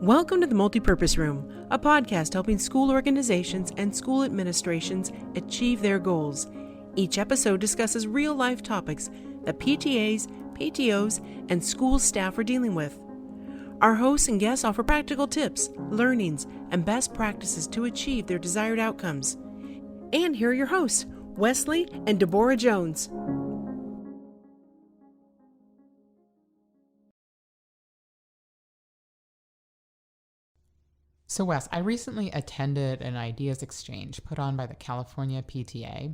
Welcome to the Multipurpose Room, a podcast helping school organizations and school administrations achieve their goals. Each episode discusses real-life topics that PTAs, PTOs, and school staff are dealing with. Our hosts and guests offer practical tips, learnings, and best practices to achieve their desired outcomes. And here are your hosts, Wesley and Deborah Jones. So Wes, I recently attended an ideas exchange put on by the California PTA.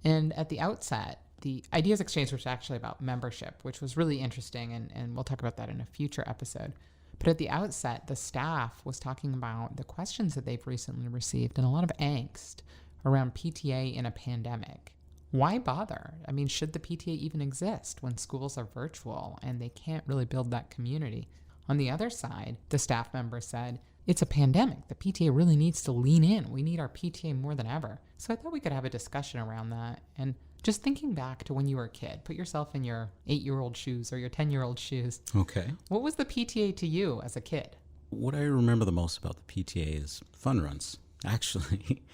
And at the outset, the ideas exchange was actually about membership, which was really interesting. And we'll talk about that in a future episode. But at the outset, the staff was talking about the questions that they've recently received and a lot of angst around PTA in a pandemic. Why bother? I mean, should the PTA even exist when schools are virtual and they can't really build that community? On the other side, the staff member said, it's a pandemic. The PTA really needs to lean in. We need our PTA more than ever. So I thought we could have a discussion around that. And just thinking back to when you were a kid, put yourself in your 8-year-old shoes or your 10-year-old shoes. Okay. What was the PTA to you as a kid? What I remember the most about the PTA is fun runs, actually.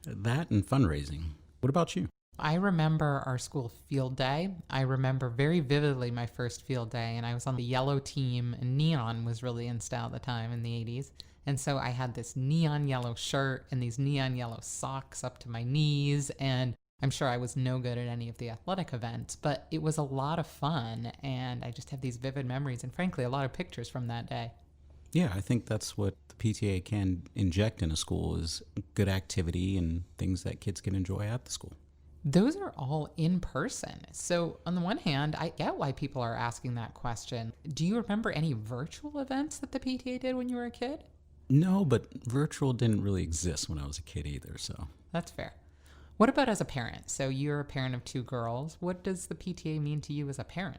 That and fundraising. What about you? I remember our school field day. I remember very vividly my first field day, and I was on the yellow team, and neon was really in style at the time in the 80s. And so I had this neon yellow shirt and these neon yellow socks up to my knees, and I'm sure I was no good at any of the athletic events, but it was a lot of fun, and I just have these vivid memories and frankly a lot of pictures from that day. Yeah, I think that's what the PTA can inject in a school is good activity and things that kids can enjoy at the school. Those are all in person. So on the one hand, I get why people are asking that question. Do you remember any virtual events that the PTA did when you were a kid? No, but virtual didn't really exist when I was a kid either, so. That's fair. What about as a parent? So you're a parent of 2 girls. What does the PTA mean to you as a parent?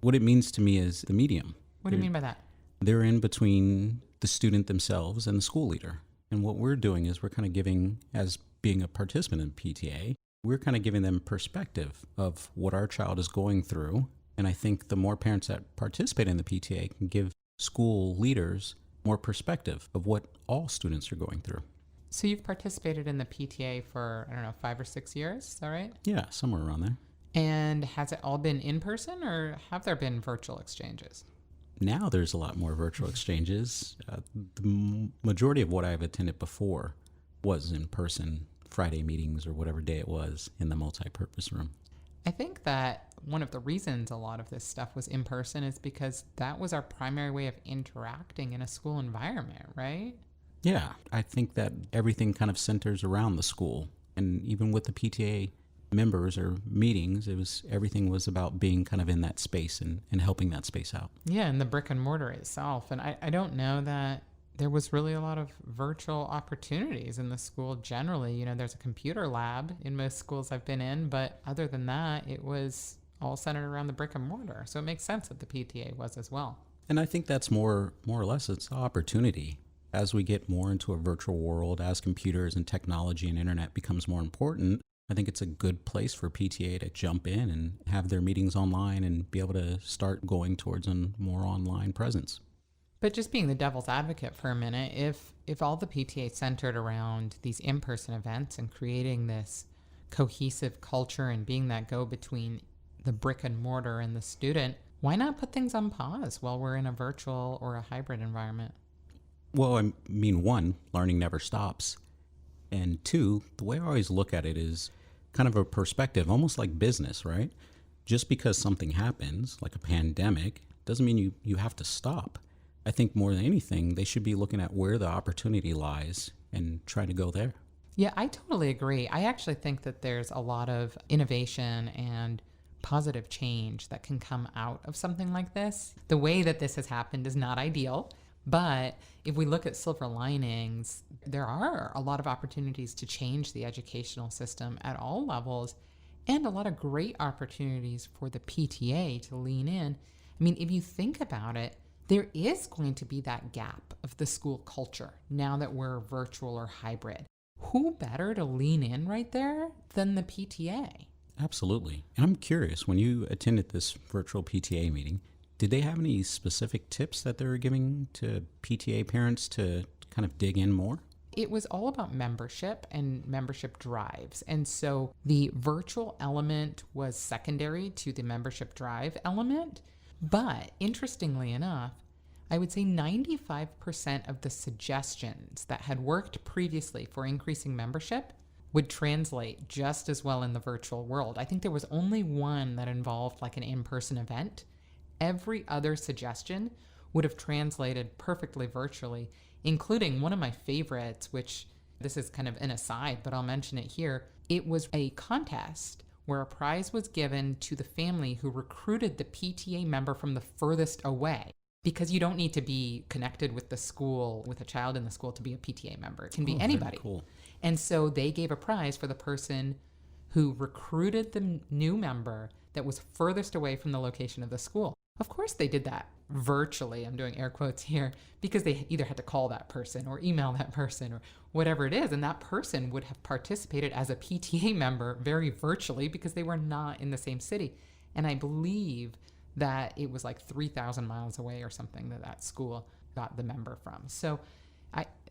What it means to me is the medium. What do you mean by that? They're in between the student themselves and the school leader. And what we're doing is we're kind of giving, as being a participant in PTA, we're kind of giving them perspective of what our child is going through. And I think the more parents that participate in the PTA can give school leaders more perspective of what all students are going through. So you've participated in the PTA for, 5 or 6 years, is that right? Yeah, somewhere around there. And has it all been in person or have there been virtual exchanges? Now there's a lot more virtual exchanges. The majority of what I've attended before was in person, Friday meetings or whatever day it was in the multi-purpose room. I think that one of the reasons a lot of this stuff was in person is because that was our primary way of interacting in a school environment, right? Yeah, I think that everything kind of centers around the school. And even with the PTA members or meetings, everything was about being kind of in that space and helping that space out. Yeah, and the brick and mortar itself. And I don't know that there was really a lot of virtual opportunities in the school generally. There's a computer lab in most schools I've been in, but other than that, it was all centered around the brick and mortar. So it makes sense that the PTA was as well. And I think that's more or less it's an opportunity. As we get more into a virtual world, as computers and technology and internet becomes more important, I think it's a good place for PTA to jump in and have their meetings online and be able to start going towards a more online presence. But just being the devil's advocate for a minute, if all the PTA centered around these in-person events and creating this cohesive culture and being that go-between the brick and mortar and the student, why not put things on pause while we're in a virtual or a hybrid environment? Well, I mean, 1, learning never stops. And 2, the way I always look at it is kind of a perspective, almost like business, right? Just because something happens, like a pandemic, doesn't mean you have to stop. I think more than anything, they should be looking at where the opportunity lies and try to go there. Yeah, I totally agree. I actually think that there's a lot of innovation and positive change that can come out of something like this. The way that this has happened is not ideal, but if we look at silver linings, there are a lot of opportunities to change the educational system at all levels and a lot of great opportunities for the PTA to lean in. I mean, if you think about it, there is going to be that gap of the school culture now that we're virtual or hybrid. Who better to lean in right there than the PTA? Absolutely. And I'm curious, when you attended this virtual PTA meeting, Did they have any specific tips that they were giving to PTA parents to kind of dig in more? It was all about membership and membership drives. And so the virtual element was secondary to the membership drive element. But interestingly enough, I would say 95% of the suggestions that had worked previously for increasing membership would translate just as well in the virtual world. I think there was only one that involved like an in-person event. Every other suggestion would have translated perfectly virtually, including one of my favorites, which this is kind of an aside, but I'll mention it here. It was a contest where a prize was given to the family who recruited the PTA member from the furthest away. Because you don't need to be connected with the school, with a child in the school to be a PTA member. It can be anybody. Cool. And so they gave a prize for the person who recruited the new member that was furthest away from the location of the school. Of course, they did that virtually. I'm doing air quotes here because they either had to call that person or email that person or whatever it is. And that person would have participated as a PTA member very virtually because they were not in the same city. And I believe that it was like 3,000 miles away or something that school got the member from. So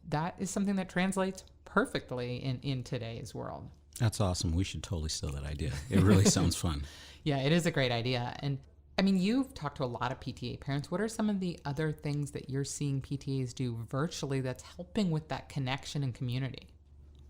that is something that translates perfectly in today's world. That's awesome. We should totally steal that idea. It really sounds fun. Yeah, it is a great idea. And I mean, you've talked to a lot of PTA parents. What are some of the other things that you're seeing PTAs do virtually that's helping with that connection and community?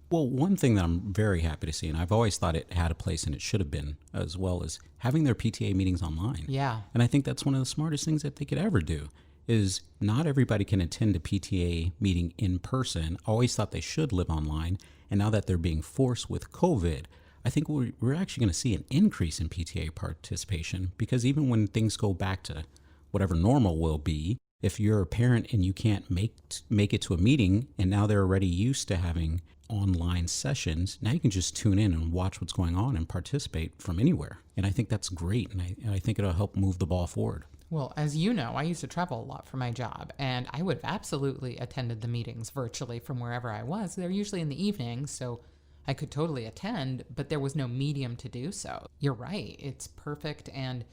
Well, one thing that I'm very happy to see, and I've always thought it had a place and it should have been as well, is having their PTA meetings online. Yeah. And I think that's one of the smartest things that they could ever do, is not everybody can attend a PTA meeting in person. I always thought they should live online. And now that they're being forced with COVID, I think we're actually going to see an increase in PTA participation, because even when things go back to whatever normal will be, if you're a parent and you can't make it to a meeting, and now they're already used to having online sessions, now you can just tune in and watch what's going on and participate from anywhere. And I think that's great, and I think it'll help move the ball forward. Well, as you know, I used to travel a lot for my job, and I would have absolutely attended the meetings virtually from wherever I was. They're usually in the evening, so I could totally attend, but there was no medium to do so. You're right. It's perfect, and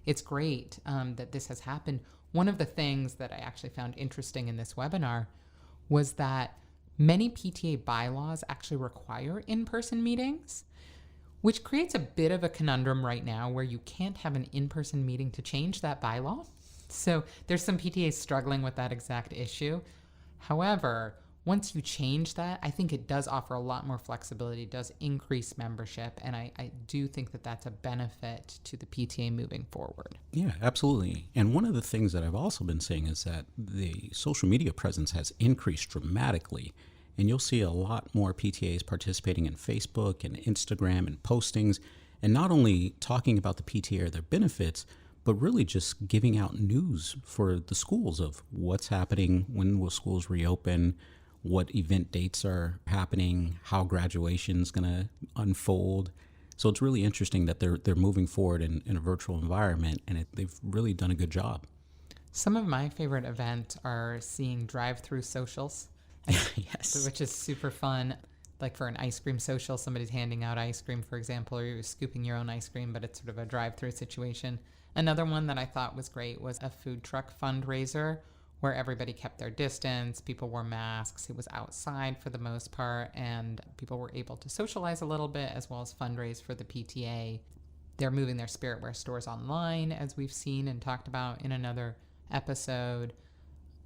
it's great that this has happened. One of the things that I actually found interesting in this webinar was that many PTA bylaws actually require in-person meetings, which creates a bit of a conundrum right now where you can't have an in-person meeting to change that bylaw. So there's some PTAs struggling with that exact issue. However, once you change that, I think it does offer a lot more flexibility, it does increase membership, and I do think that that's a benefit to the PTA moving forward. Yeah, absolutely. And one of the things that I've also been seeing is that the social media presence has increased dramatically. And you'll see a lot more PTAs participating in Facebook and Instagram and postings, and not only talking about the PTA or their benefits, but really just giving out news for the schools of what's happening, when will schools reopen, what event dates are happening, how graduation's going to unfold. So it's really interesting that they're moving forward in a virtual environment, and they've really done a good job. Some of my favorite events are seeing drive-through socials. Yes. Which is super fun. Like for an ice cream social, somebody's handing out ice cream, for example, or you're scooping your own ice cream, but it's sort of a drive-through situation. Another one that I thought was great was a food truck fundraiser where everybody kept their distance, people wore masks, it was outside for the most part, and people were able to socialize a little bit as well as fundraise for the PTA. They're moving their Spiritware stores online, as we've seen and talked about in another episode.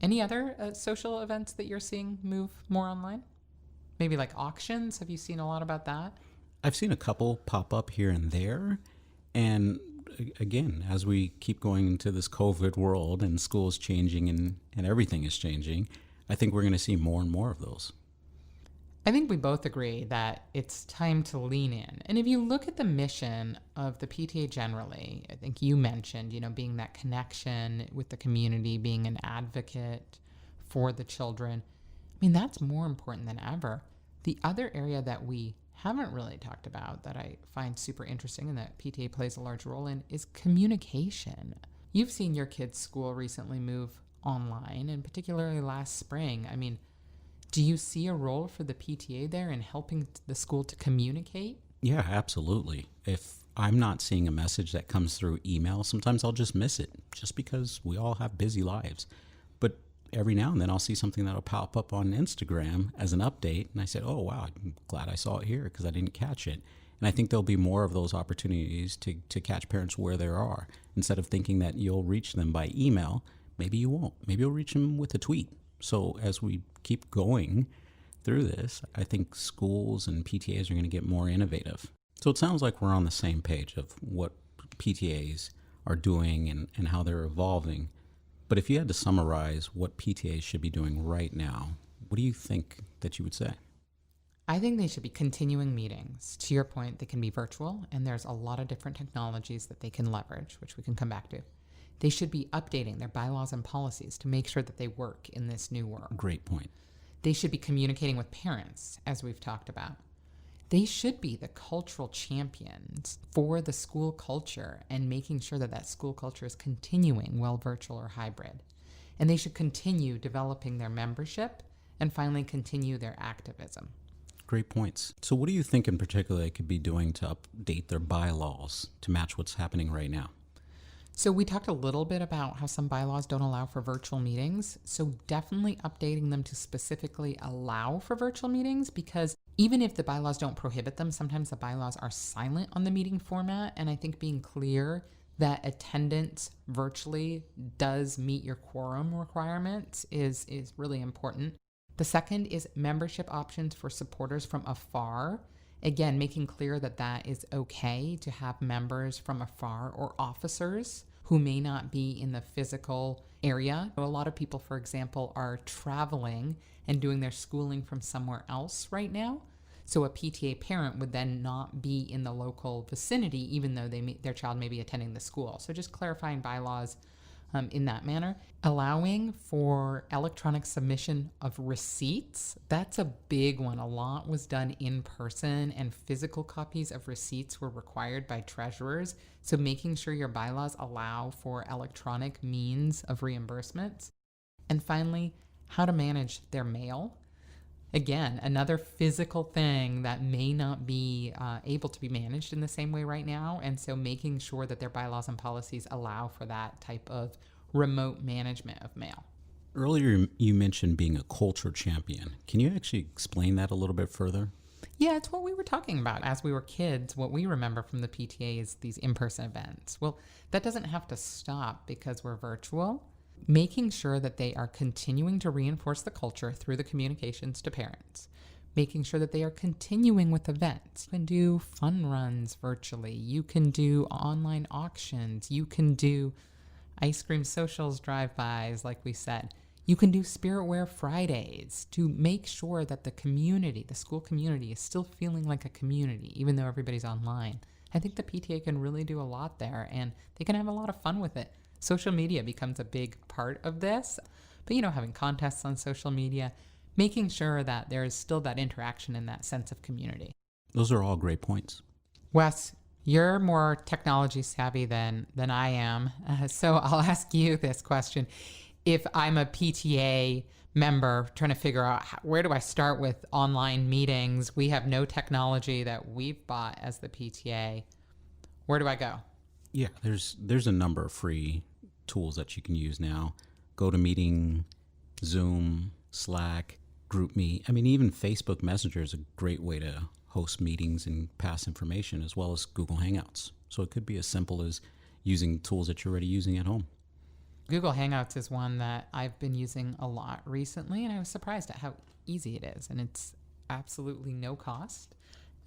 Any other social events that you're seeing move more online? Maybe like auctions? Have you seen a lot about that? I've seen a couple pop up here and there. And again, as we keep going into this COVID world and schools changing and everything is changing, I think we're going to see more and more of those. I think we both agree that it's time to lean in. And if you look at the mission of the PTA generally, I think you mentioned, being that connection with the community, being an advocate for the children. I mean, that's more important than ever. The other area that we haven't really talked about that I find super interesting and that PTA plays a large role in is communication. You've seen your kids' school recently move online, and particularly last spring. I mean, do you see a role for the PTA there in helping the school to communicate? Yeah, absolutely. If I'm not seeing a message that comes through email, sometimes I'll just miss it just because we all have busy lives. But every now and then I'll see something that'll pop up on Instagram as an update. And I said, oh, wow, I'm glad I saw it here because I didn't catch it. And I think there'll be more of those opportunities to catch parents where they are. Instead of thinking that you'll reach them by email, maybe you won't. Maybe you'll reach them with a tweet. So as we keep going through this, I think schools and PTAs are going to get more innovative. So it sounds like we're on the same page of what PTAs are doing and how they're evolving. But if you had to summarize what PTAs should be doing right now, what do you think that you would say? I think they should be continuing meetings. To your point, they can be virtual, and there's a lot of different technologies that they can leverage, which we can come back to. They should be updating their bylaws and policies to make sure that they work in this new world. Great point. They should be communicating with parents, as we've talked about. They should be the cultural champions for the school culture and making sure that that school culture is continuing, well, virtual or hybrid. And they should continue developing their membership and finally continue their activism. Great points. So what do you think in particular they could be doing to update their bylaws to match what's happening right now? So we talked a little bit about how some bylaws don't allow for virtual meetings. So definitely updating them to specifically allow for virtual meetings, because even if the bylaws don't prohibit them, sometimes the bylaws are silent on the meeting format. And I think being clear that attendance virtually does meet your quorum requirements is really important. The second is membership options for supporters from afar. Again, making clear that that is okay to have members from afar or officers who may not be in the physical area. A lot of people, for example, are traveling and doing their schooling from somewhere else right now. So a PTA parent would then not be in the local vicinity, even though their child may be attending the school. So just clarifying bylaws in that manner. Allowing for electronic submission of receipts. That's a big one. A lot was done in person, and physical copies of receipts were required by treasurers. So making sure your bylaws allow for electronic means of reimbursements. And finally, how to manage their mail. Again, another physical thing that may not be able to be managed in the same way right now. And so making sure that their bylaws and policies allow for that type of remote management of mail. Earlier, you mentioned being a culture champion. Can you actually explain that a little bit further? Yeah, it's what we were talking about. As we were kids, what we remember from the PTA is these in-person events. Well, that doesn't have to stop because we're virtual. Making sure that they are continuing to reinforce the culture through the communications to parents. Making sure that they are continuing with events. You can do fun runs virtually. You can do online auctions. You can do ice cream socials, drive-bys, like we said. You can do Spirit Wear Fridays to make sure that the community, the school community, is still feeling like a community, even though everybody's online. I think the PTA can really do a lot there, and they can have a lot of fun with it. Social media becomes a big part of this, but having contests on social media, making sure that there is still that interaction and that sense of community. Those are all great points. Wes, you're more technology savvy than I am, so I'll ask you this question. If I'm a PTA member trying to figure out where do I start with online meetings, we have no technology that we've bought as the PTA, where do I go? Yeah, there's a number of free tools that you can use now. GoToMeeting, Zoom, Slack, GroupMe. I mean, even Facebook Messenger is a great way to host meetings and pass information, as well as Google Hangouts. So it could be as simple as using tools that you're already using at home. Google Hangouts is one that I've been using a lot recently, and I was surprised at how easy it is. And it's absolutely no cost.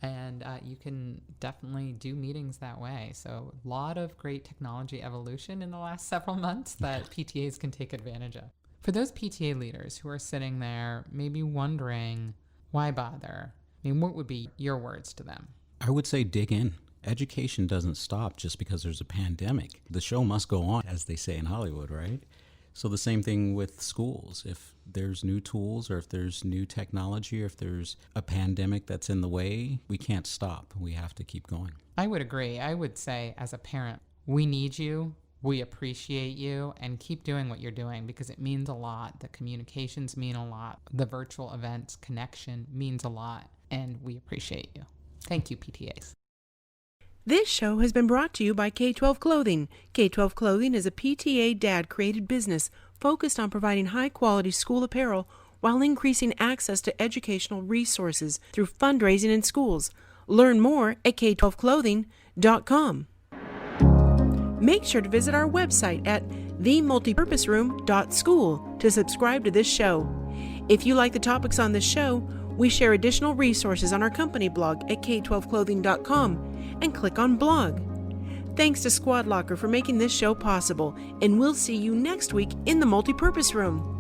And you can definitely do meetings that way. So a lot of great technology evolution in the last several months that PTAs can take advantage of. For those PTA leaders who are sitting there maybe wondering, why bother? I mean, what would be your words to them? I would say dig in. Education doesn't stop just because there's a pandemic. The show must go on, as they say in Hollywood, right? So the same thing with schools. If there's new tools or if there's new technology or if there's a pandemic that's in the way, we can't stop. We have to keep going. I would agree. I would say as a parent, we need you, we appreciate you, and keep doing what you're doing because it means a lot. The communications mean a lot. The virtual events connection means a lot, and we appreciate you. Thank you, PTAs. This show has been brought to you by K-12 Clothing. K-12 Clothing is a PTA dad-created business focused on providing high-quality school apparel while increasing access to educational resources through fundraising in schools. Learn more at k12clothing.com. Make sure to visit our website at themultipurposeroom.school to subscribe to this show. If you like the topics on this show, we share additional resources on our company blog at k12clothing.com and click on blog. Thanks to Squad Locker for making this show possible, and we'll see you next week in the Multipurpose Room.